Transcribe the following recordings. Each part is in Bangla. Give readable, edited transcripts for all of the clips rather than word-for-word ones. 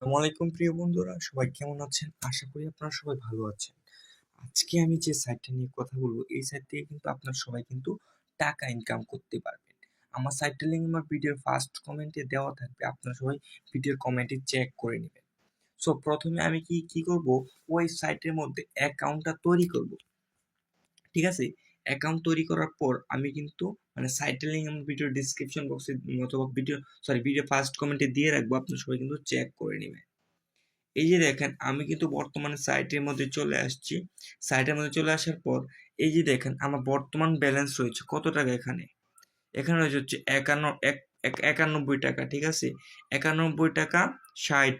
আসসালামু আলাইকুম প্রিয় বন্ধুরা, সবাই কেমন আছেন? আশা করি আপনারা সবাই ভালো আছেন। আজকে আমি যে সাইটটা নিয়ে কথা বলবো, এই সাইট থেকে কিন্তু আপনারা সবাই কিন্তু টাকা ইনকাম করতে পারবেন। আমার সাইটটার লিঙ্ক আমার ভিডিওর ফার্স্ট কমেন্টে দেওয়া থাকবে। আপনারা সবাই ভিডিওর কমেন্টে চেক করে নেবেন। সো প্রথমে আমি কি করব, ওই সাইটের মধ্যে অ্যাকাউন্টটা তৈরি করব। ঠিক আছে? অ্যাকাউন্ট তৈরি করার পর আমি কিন্তু সাইটের লিঙ্ক আমার ভিডিওর ডিসক্রিপশন বক্সে অথবা ভিডিও ফার্স্ট কমেন্টে দিয়ে রাখবো। আপনারা সবাই কিন্তু চেক করে নেবেন। এই যে দেখেন, আমি কিন্তু বর্তমানে সাইটের মধ্যে চলে আসছি। সাইটের মধ্যে চলে আসার পর এই যে দেখেন, আমার বর্তমান ব্যালেন্স রয়েছে কত টাকা এখানে। এখানে রয়েছে হচ্ছে 91 টাকা। ঠিক আছে? 91 টাকা 60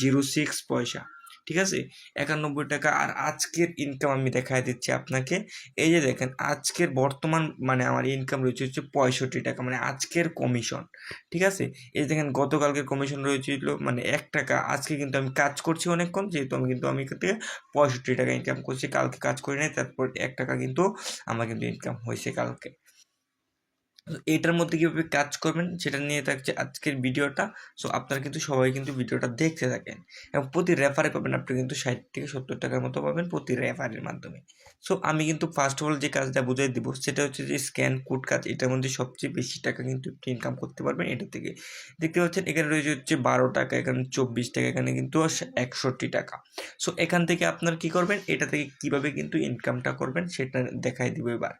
06 পয়সা। ঠিক আছে? 91 টাকা। আর আজকের ইনকাম আমি দেখাই দিচ্ছি আপনাকে। এই যে দেখেন, আজকের বর্তমান আমার ইনকাম রয়েছে হচ্ছে 65 টাকা, আজকের কমিশন। ঠিক আছে? এই দেখেন, গতকালকের কমিশন রয়েছিল 1 টাকা। আজকে কিন্তু আমি কাজ করছি অনেকক্ষণ, যেহেতু আমি এখান থেকে 65 টাকা ইনকাম করছি। কালকে কাজ করি নাই, তারপর 1 টাকা কিন্তু আমার কিন্তু ইনকাম হয়েছে কালকে। এটার মধ্যে কীভাবে কাজ করবেন সেটা নিয়ে থাকছে আজকের ভিডিওটা। সো আপনারা কিন্তু সবাই কিন্তু ভিডিওটা দেখতে থাকেন, এবং প্রতি রেফারে পাবেন আপনি কিন্তু 60 থেকে 70 টাকার মতো পাবেন প্রতি রেফারের মাধ্যমে। সো আমি কিন্তু ফার্স্ট অফ অল যে কাজটা বুঝাই দিব সেটা হচ্ছে যে স্ক্যান কোড কাজ। এটার মধ্যে সবচেয়ে বেশি টাকা কিন্তু আপনি ইনকাম করতে পারবেন এটা থেকে। দেখতে পাচ্ছেন এখানে রয়েছে হচ্ছে 12 টাকা, এখানে 24 টাকা, এখানে কিন্তু 61 টাকা। সো এখান থেকে আপনার কি করবেন, এটা থেকে কিভাবে কিন্তু ইনকামটা করবেন সেটা দেখাই দিব এবার।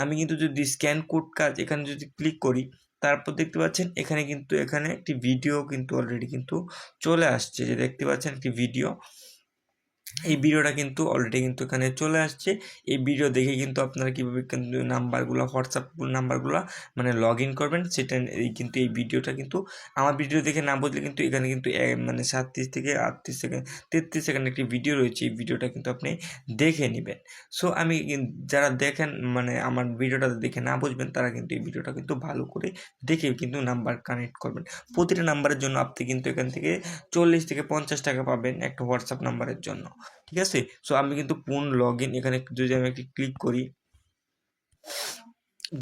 আমি কিন্তু যদি স্ক্যান কোড কাজ এখানে যদি ক্লিক করি, তারপর দেখতে পাচ্ছেন এখানে একটি ভিডিও কিন্তু অলরেডি কিন্তু চলে আসছে। যে দেখতে পাচ্ছেন একটি ভিডিও, এই ভিডিওটা কিন্তু অলরেডি কিন্তু এখানে চলে আসছে। এই ভিডিও দেখে কিন্তু আপনারা কীভাবে কিন্তু নাম্বারগুলো, হোয়াটসঅ্যাপ নাম্বারগুলো লগ ইন করবেন সেটা কিন্তু এই ভিডিওটা কিন্তু আমার ভিডিও দেখে না বুঝলে কিন্তু এখানে কিন্তু 37 থেকে 38 সেকেন্ড 33 সেকেন্ড একটি ভিডিও রয়েছে। এই ভিডিওটা কিন্তু আপনি দেখে নেবেন। সো আমি যারা দেখেন আমার ভিডিওটা দেখে না বুঝবেন, তারা কিন্তু এই ভিডিওটা কিন্তু ভালো করে দেখে কিন্তু নাম্বার কানেক্ট করবেন। প্রতিটা নাম্বারের জন্য আপনি কিন্তু এখান থেকে 40 থেকে 50 টাকা পাবেন একটা হোয়াটসঅ্যাপ নাম্বারের জন্য। ঠিক আছে? সো আমি কিন্তু পুন লগ ইন, এখানে যদি আমি একটি ক্লিক করি,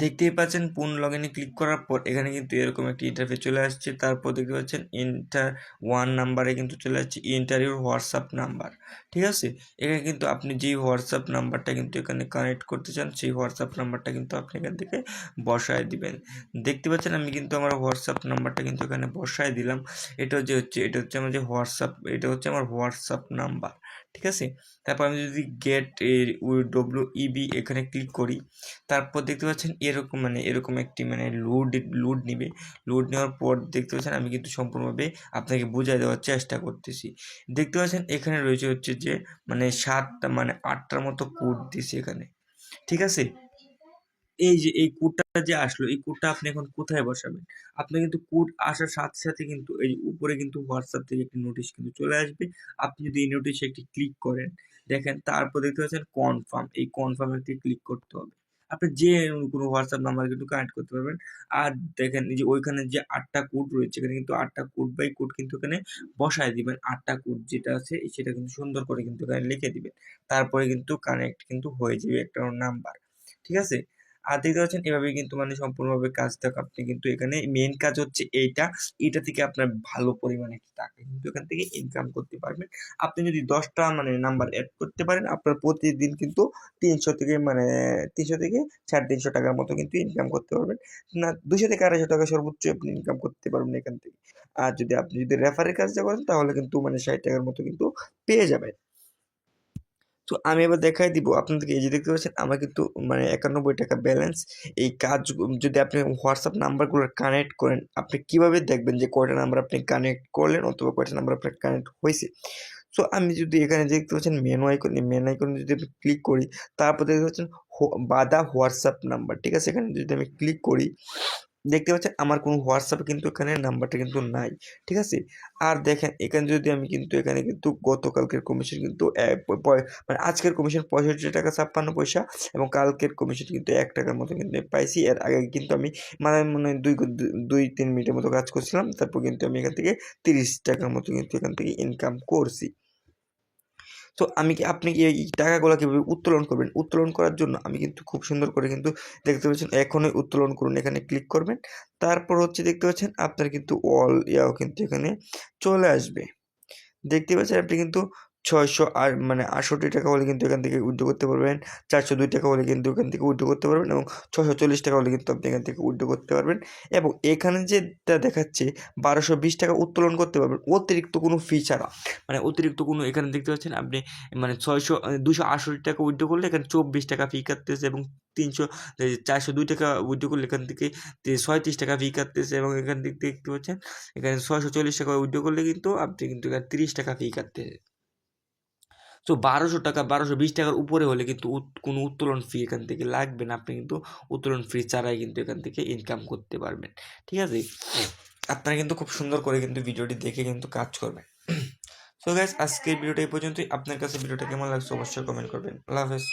দেখতেই পাচ্ছেন পুন লগ ইনে ক্লিক করার পর এখানে কিন্তু এরকম একটি ইন্টারফেস চলে আসছে। তারপর দেখতে পাচ্ছেন এন্টার 1 নাম্বারে কিন্তু চলে আসছে এন্টার ইউর হোয়াটসঅ্যাপ নাম্বার। ঠিক আছে? এখানে কিন্তু আপনি যেই হোয়াটসঅ্যাপ নাম্বারটা কিন্তু এখানে কানেক্ট করতে চান, সেই হোয়াটসঅ্যাপ নাম্বারটা কিন্তু আপনি এখান থেকে বসায় দিবেন। দেখতে পাচ্ছেন আমি কিন্তু আমার হোয়াটসঅ্যাপ নাম্বারটা কিন্তু এখানে বসায় দিলাম। এটা হচ্ছে আমার যে হোয়াটসঅ্যাপ, এটা হচ্ছে আমার হোয়াটসঅ্যাপ নাম্বার। ঠিক আছে? তারপর আমি যদি গেট WEB এখানে ক্লিক করি, তারপর দেখতে পাচ্ছেন এরকম একটি লোড নিবে। লোড নেওয়ার পর দেখতে পাচ্ছেন আমি কিন্তু সম্পূর্ণভাবে আপনাকে বুঝিয়ে দেওয়ার চেষ্টা করতেছি। দেখতে পাচ্ছেন এখানে রয়েছে হচ্ছে যে 8টার মতো কোড দিছে এখানে। ঠিক আছে? এই যে এই কোডটা যে আসলো, এই কোডটা আপনি এখন কোথায় বসাবেন? আপনি কিন্তু কোড আসার সাথে সাথে কিন্তু এই উপরে কিন্তু হোয়াটসঅ্যাপ থেকে একটি নোটিশ কিন্তু চলে আসবে। আপনি যদি এই নোটিশে একটি ক্লিক করেন, দেখেন তারপর দেখতে পাচ্ছেন কনফার্ম, এই কনফার্মে একটি ক্লিক করতে হবে। আপনি যে কোনো হোয়াটসঅ্যাপ নাম্বার কিন্তু কানেক্ট করতে পারবেন। আর দেখেন এই যে ওইখানে যে 8টা কোড রয়েছে, এখানে কিন্তু 8টা কোড বাই কোড কিন্তু এখানে বসায় দিবেন। 8টা কোড যেটা আছে সেটা কিন্তু সুন্দর করে কিন্তু এখানে লিখে দিবেন। তারপরে কিন্তু কানেক্ট কিন্তু হয়ে যাবে একটা নাম্বার। ঠিক আছে? আর দেখতে পাচ্ছেন এভাবেই কিন্তু সম্পূর্ণভাবে কাজটা আপনি কিন্তু এখানে মেইন কাজ হচ্ছে এটা থেকে আপনার ভালো পরিমাণে টাকা কিন্তু এখান থেকে ইনকাম করতে পারবেন। আপনি যদি 10টা নাম্বার এড করতে পারেন, আপনার প্রতিদিন কিন্তু 300 থেকে 350 টাকার মতো কিন্তু ইনকাম করতে পারবেন। 200 থেকে 250 টাকা সর্বোচ্চ আপনি ইনকাম করতে পারবেন এখান থেকে। আর আপনি যদি রেফারের কাজটা করেন, তাহলে কিন্তু 60 টাকার মতো কিন্তু পেয়ে যাবেন। তো আমি এবার দেখাই দিব আপনাদেরকে। এই যে দেখতে পাচ্ছেন আমার কিন্তু 91 টাকা ব্যালেন্স। এই কাজ যদি আপনি হোয়াটসঅ্যাপ নাম্বারগুলো কানেক্ট করেন, আপনি কিভাবে দেখবেন যে কয়টা নাম্বার আপনি কানেক্ট করলেন অথবা কয়টা নাম্বার আপনার কানেক্ট হয়েছে? সো আমি যদি এখানে দেখতে পাচ্ছেন মেনু আইকনে যদি আমি ক্লিক করি, তারপর দেখতে পাচ্ছেন বাদা হোয়াটসঅ্যাপ নাম্বার। ঠিক আছে? এখানে যদি আমি ক্লিক করি, দেখতে পাচ্ছেন আমার কোনো হোয়াটসঅ্যাপে কিন্তু এখানে নাম্বারটা কিন্তু নাই। ঠিক আছে? আর দেখেন এখানে যদি আমি কিন্তু এখানে কিন্তু গতকালকের কমিশন কিন্তু আজকের কমিশন 65 টাকা 56 পয়সা, এবং কালকের কমিশন কিন্তু 1 টাকার মতো কিন্তু পাইছি। এর আগে কিন্তু আমি 2-3 মিনিটের মতো কাজ করছিলাম। তারপর কিন্তু আমি এখান থেকে 30 টাকার মতো কিন্তু এখান থেকে ইনকাম করছি। তো আপনি কি এই টাকাগুলো কীভাবে উত্তোলন করবেন? উত্তোলন করার জন্য আমি কিন্তু খুব সুন্দর করে কিন্তু দেখতে পাচ্ছেন এখনই উত্তোলন করুন, এখানে ক্লিক করবেন। তারপর হচ্ছে দেখতে পাচ্ছেন আপনার কিন্তু ইয়াও কিন্তু এখানে চলে আসবে। দেখতে পাচ্ছেন আপনি কিন্তু 600 আর মানে 68 টাকা হলে কিন্তু এখান থেকে উইথড্র করতে পারবেন, 402 টাকা হলে কিন্তু এখান থেকে উইথড্র করতে পারবেন এবং 640 টাকা হলে কিন্তু আপনি এখান থেকে উইথড্র করতে পারবেন। এবং এখানে যেটা দেখাচ্ছে 1220 টাকা উত্তোলন করতে পারবেন অতিরিক্ত কোনো ফি ছাড়া, মানে অতিরিক্ত কোনো, এখানে দেখতে পাচ্ছেন আপনি মানে 268 টাকা উইথড্র করলে এখানে 24 টাকা ফি কাটতেছে এবং 402 টাকা উইথড্র করলে এখান থেকে 37 টাকা ফি কাটতেছে এবং এখান থেকে দেখতে পাচ্ছেন এখানে 640 টাকা উইথড্র করলে কিন্তু আপনি কিন্তু এখানে 30 টাকা ফি কাটতেছে। সো 1200 টাকা 1220 টাকার উপরে হলে কিন্তু কোনো উত্তোলন ফি এখান থেকে লাগবে না, আপনি কিন্তু উত্তোলন ফি ছাড়াই কিন্তু এখান থেকে ইনকাম করতে পারবেন। ঠিক আছে, আপনারা কিন্তু খুব সুন্দর করে কিন্তু ভিডিওটি দেখে কিন্তু কাজ করবেন। সো গাইস, আজকের ভিডিওটা এই পর্যন্তই। আপনার কাছে ভিডিওটা কেমন লাগছে অবশ্যই কমেন্ট করবেন। আল্লাহ হাফেজ।